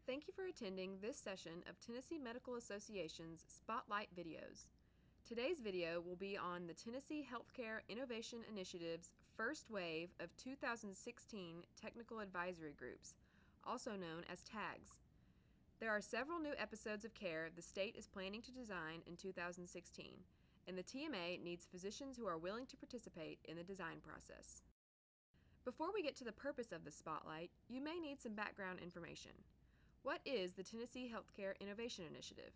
Thank you for attending this session of Tennessee Medical Association's Spotlight videos. Today's video will be on the Tennessee Healthcare Innovation Initiative's first wave of 2016 Technical Advisory Groups, also known as TAGs. There are several new episodes of care the state is planning to design in 2016, and the TMA needs physicians who are willing to participate in the design process. Before we get to the purpose of the spotlight, you may need some background information. What is the Tennessee Healthcare Innovation Initiative?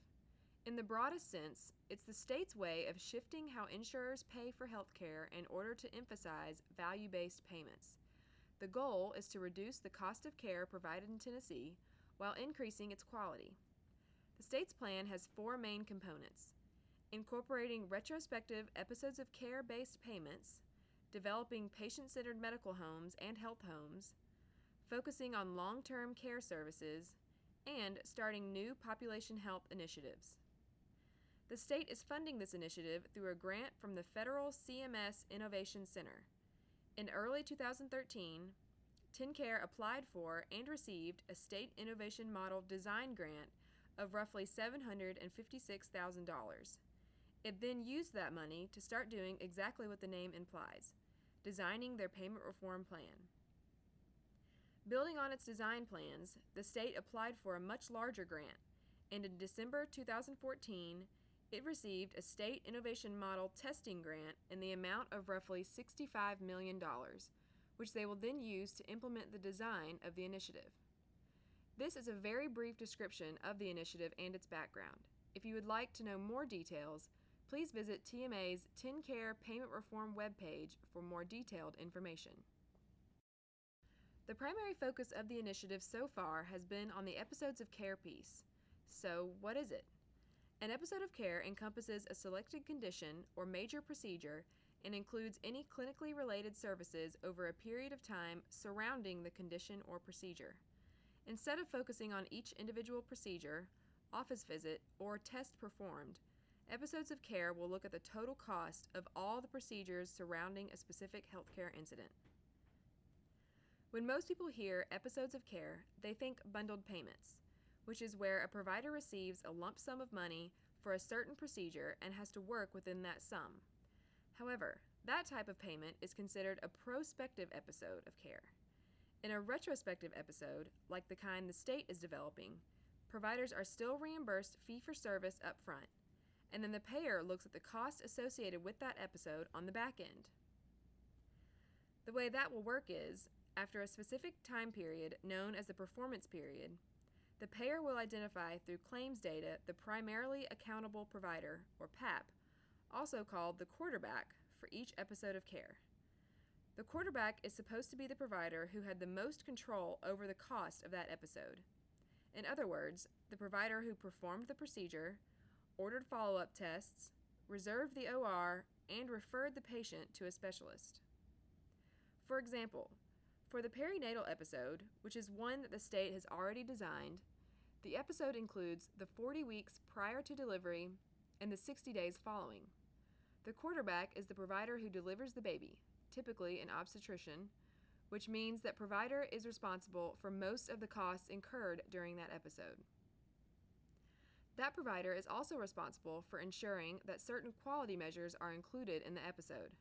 In the broadest sense, it's the state's way of shifting how insurers pay for health care in order to emphasize value-based payments. The goal is to reduce the cost of care provided in Tennessee while increasing its quality. The state's plan has four main components: incorporating retrospective episodes of care-based payments, developing patient-centered medical homes and health homes, focusing on long-term care services, and starting new population health initiatives. The state is funding this initiative through a grant from the federal CMS Innovation Center. In early 2013, TennCare applied for and received a State Innovation Model Design Grant of roughly $756,000. It then used that money to start doing exactly what the name implies, designing their payment reform plan. Building on its design plans, the state applied for a much larger grant, and in December 2014, it received a State Innovation Model Testing Grant in the amount of roughly $65 million, which they will then use to implement the design of the initiative. This is a very brief description of the initiative and its background. If you would like to know more details, please visit TMA's TennCare Payment Reform webpage for more detailed information. The primary focus of the initiative so far has been on the episodes of care piece. So, what is it? An episode of care encompasses a selected condition or major procedure and includes any clinically related services over a period of time surrounding the condition or procedure. Instead of focusing on each individual procedure, office visit, or test performed, episodes of care will look at the total cost of all the procedures surrounding a specific healthcare incident. When most people hear episodes of care, they think bundled payments, which is where a provider receives a lump sum of money for a certain procedure and has to work within that sum. However, that type of payment is considered a prospective episode of care. In a retrospective episode, like the kind the state is developing, providers are still reimbursed fee-for-service up front, and then the payer looks at the cost associated with that episode on the back end. The way that will work is, after a specific time period known as the performance period, the payer will identify through claims data the primarily accountable provider, or PAP, also called the quarterback, for each episode of care. The quarterback is supposed to be the provider who had the most control over the cost of that episode. In other words, the provider who performed the procedure, ordered follow-up tests, reserved the OR, and referred the patient to a specialist. For example, for the perinatal episode, which is one that the state has already designed, the episode includes the 40 weeks prior to delivery and the 60 days following. The quarterback is the provider who delivers the baby, typically an obstetrician, which means that provider is responsible for most of the costs incurred during that episode. That provider is also responsible for ensuring that certain quality measures are included in the episode.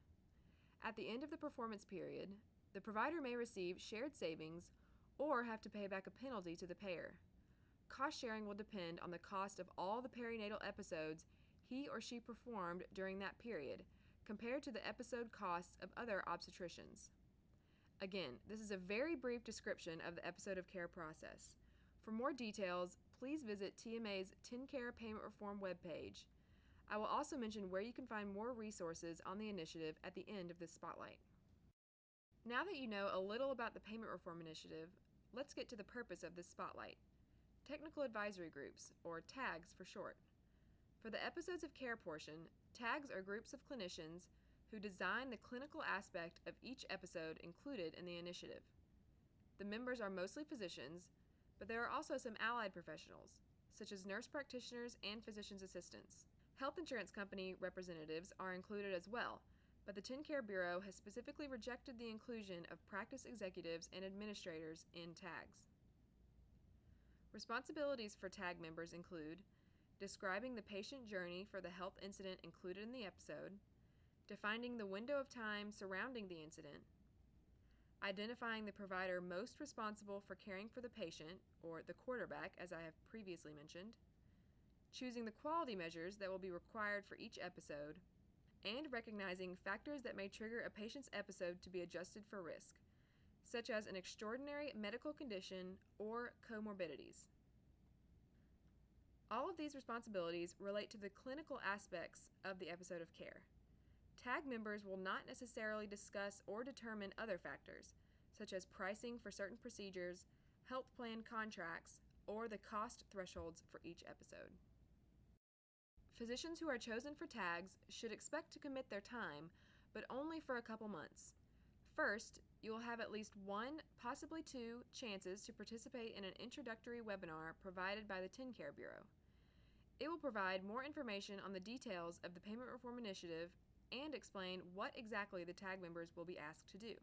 At the end of the performance period, the provider may receive shared savings or have to pay back a penalty to the payer. Cost sharing will depend on the cost of all the perinatal episodes he or she performed during that period, compared to the episode costs of other obstetricians. Again, this is a very brief description of the episode of care process. For more details, please visit TMA's TennCare Payment Reform webpage. I will also mention where you can find more resources on the initiative at the end of this spotlight. Now that you know a little about the Payment Reform Initiative, let's get to the purpose of this spotlight. Technical Advisory Groups, or TAGs for short. For the episodes of care portion, TAGs are groups of clinicians who design the clinical aspect of each episode included in the initiative. The members are mostly physicians, but there are also some allied professionals, such as nurse practitioners and physician's assistants. Health insurance company representatives are included as well, but the TennCare Bureau has specifically rejected the inclusion of practice executives and administrators in TAGs. Responsibilities for TAG members include describing the patient journey for the health incident included in the episode, defining the window of time surrounding the incident, identifying the provider most responsible for caring for the patient, or the quarterback, as I have previously mentioned, choosing the quality measures that will be required for each episode, and recognizing factors that may trigger a patient's episode to be adjusted for risk, such as an extraordinary medical condition or comorbidities. All of these responsibilities relate to the clinical aspects of the episode of care. TAG members will not necessarily discuss or determine other factors, such as pricing for certain procedures, health plan contracts, or the cost thresholds for each episode. Physicians who are chosen for TAGs should expect to commit their time, but only for a couple months. First, you will have at least one, possibly two, chances to participate in an introductory webinar provided by the TennCare Bureau. It will provide more information on the details of the Payment Reform Initiative and explain what exactly the TAG members will be asked to do.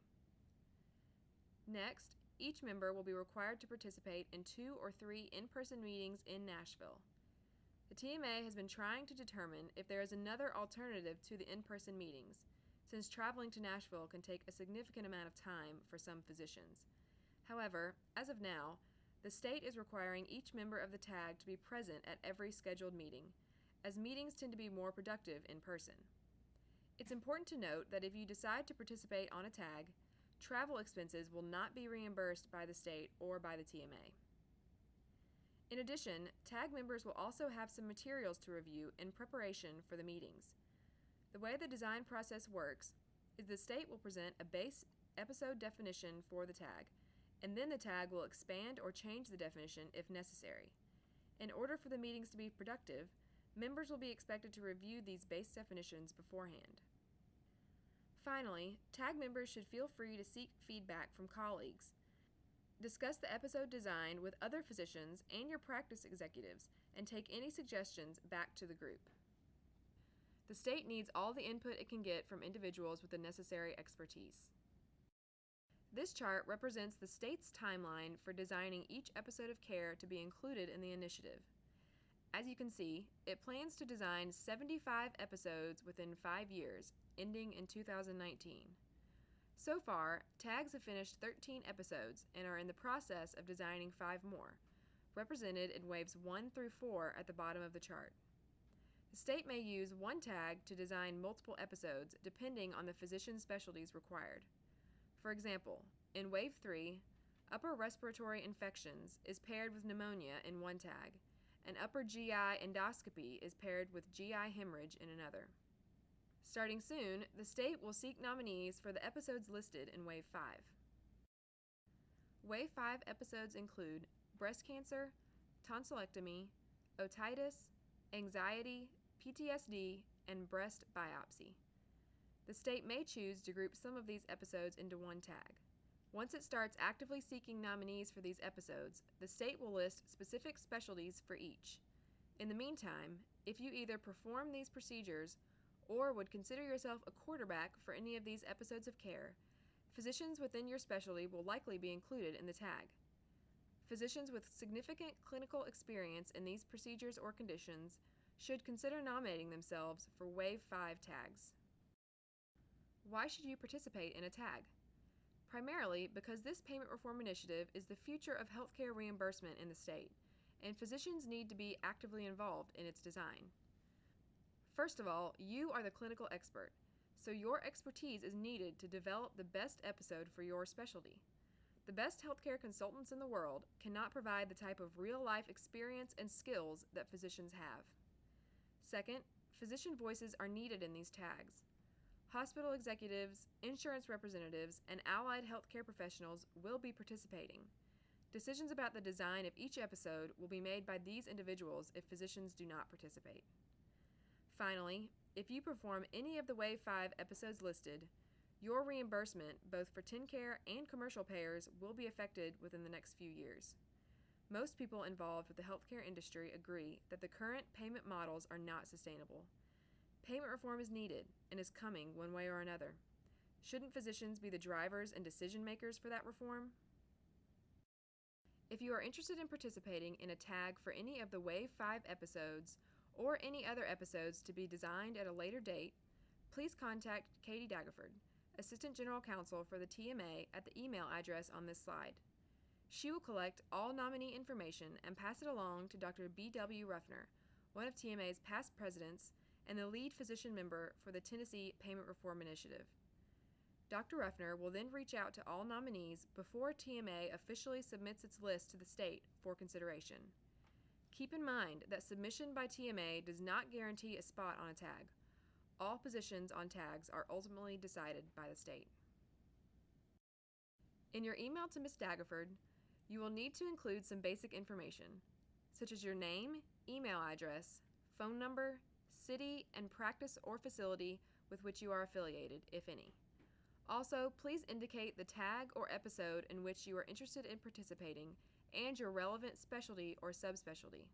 Next, each member will be required to participate in 2 or 3 in-person meetings in Nashville. The TMA has been trying to determine if there is another alternative to the in-person meetings, since traveling to Nashville can take a significant amount of time for some physicians. However, as of now, the state is requiring each member of the TAG to be present at every scheduled meeting, as meetings tend to be more productive in person. It's important to note that if you decide to participate on a TAG, travel expenses will not be reimbursed by the state or by the TMA. In addition, TAG members will also have some materials to review in preparation for the meetings. The way the design process works is the state will present a base episode definition for the TAG, and then the TAG will expand or change the definition if necessary. In order for the meetings to be productive, members will be expected to review these base definitions beforehand. Finally, TAG members should feel free to seek feedback from colleagues. Discuss the episode design with other physicians and your practice executives, and take any suggestions back to the group. The state needs all the input it can get from individuals with the necessary expertise. This chart represents the state's timeline for designing each episode of care to be included in the initiative. As you can see, it plans to design 75 episodes within 5 years, ending in 2019. So far, TAGs have finished 13 episodes and are in the process of designing 5 more, represented in waves 1 through 4 at the bottom of the chart. The state may use one TAG to design multiple episodes depending on the physician's specialties required. For example, in Wave 3, upper respiratory infections is paired with pneumonia in one TAG, and upper GI endoscopy is paired with GI hemorrhage in another. Starting soon, the state will seek nominees for the episodes listed in Wave 5. Wave 5 episodes include breast cancer, tonsillectomy, otitis, anxiety, PTSD, and breast biopsy. The state may choose to group some of these episodes into one TAG. Once it starts actively seeking nominees for these episodes, the state will list specific specialties for each. In the meantime, if you either perform these procedures or would consider yourself a quarterback for any of these episodes of care, physicians within your specialty will likely be included in the TAG. Physicians with significant clinical experience in these procedures or conditions should consider nominating themselves for Wave 5 TAGs. Why should you participate in a TAG? Primarily because this payment reform initiative is the future of healthcare reimbursement in the state, and physicians need to be actively involved in its design. First of all, you are the clinical expert, so your expertise is needed to develop the best episode for your specialty. The best healthcare consultants in the world cannot provide the type of real-life experience and skills that physicians have. Second, physician voices are needed in these TAGs. Hospital executives, insurance representatives, and allied healthcare professionals will be participating. Decisions about the design of each episode will be made by these individuals if physicians do not participate. Finally, if you perform any of the Wave 5 episodes listed, your reimbursement, both for TennCare and commercial payers, will be affected within the next few years. Most people involved with the healthcare industry agree that the current payment models are not sustainable. Payment reform is needed and is coming one way or another. Shouldn't physicians be the drivers and decision makers for that reform? If you are interested in participating in a tag for any of the Wave 5 episodes or any other episodes to be designed at a later date, please contact Katie Daggerford, Assistant General Counsel for the TMA, at the email address on this slide. She will collect all nominee information and pass it along to Dr. B.W. Ruffner, one of TMA's past presidents and the lead physician member for the Tennessee Payment Reform Initiative. Dr. Ruffner will then reach out to all nominees before TMA officially submits its list to the state for consideration. Keep in mind that submission by TMA does not guarantee a spot on a tag. All positions on tags are ultimately decided by the state. In your email to Ms. Daggerford, you will need to include some basic information, such as your name, email address, phone number, city, and practice or facility with which you are affiliated, if any. Also, please indicate the tag or episode in which you are interested in participating and your relevant specialty or subspecialty.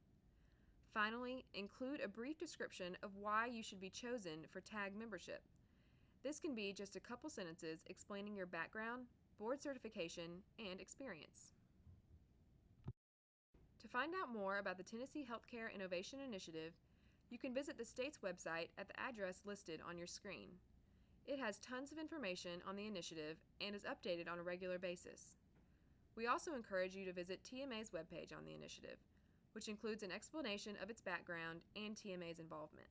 Finally, include a brief description of why you should be chosen for tag membership. This can be just a couple sentences explaining your background, board certification, and experience. To find out more about the Tennessee Healthcare Innovation Initiative, you can visit the state's website at the address listed on your screen. It has tons of information on the initiative and is updated on a regular basis. We also encourage you to visit TMA's webpage on the initiative, which includes an explanation of its background and TMA's involvement.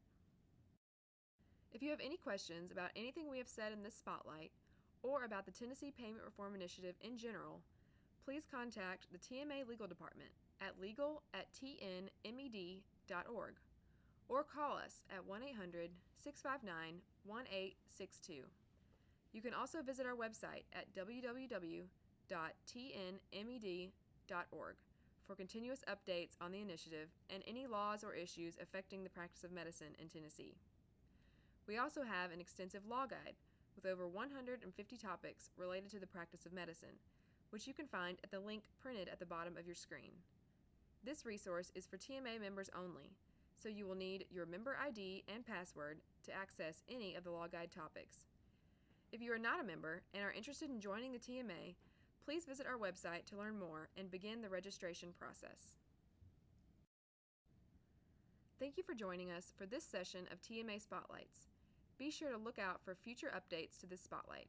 If you have any questions about anything we have said in this spotlight, or about the Tennessee Payment Reform Initiative in general, please contact the TMA Legal Department at legal@tnmed.org or call us at 1-800-659-1862. You can also visit our website at www.tnmed.org for continuous updates on the initiative and any laws or issues affecting the practice of medicine in Tennessee. We also have an extensive law guide with over 150 topics related to the practice of medicine, which you can find at the link printed at the bottom of your screen. This resource is for TMA members only, so you will need your member ID and password to access any of the law guide topics. If you are not a member and are interested in joining the TMA, please visit our website to learn more and begin the registration process. Thank you for joining us for this session of TMA Spotlights. Be sure to look out for future updates to this spotlight.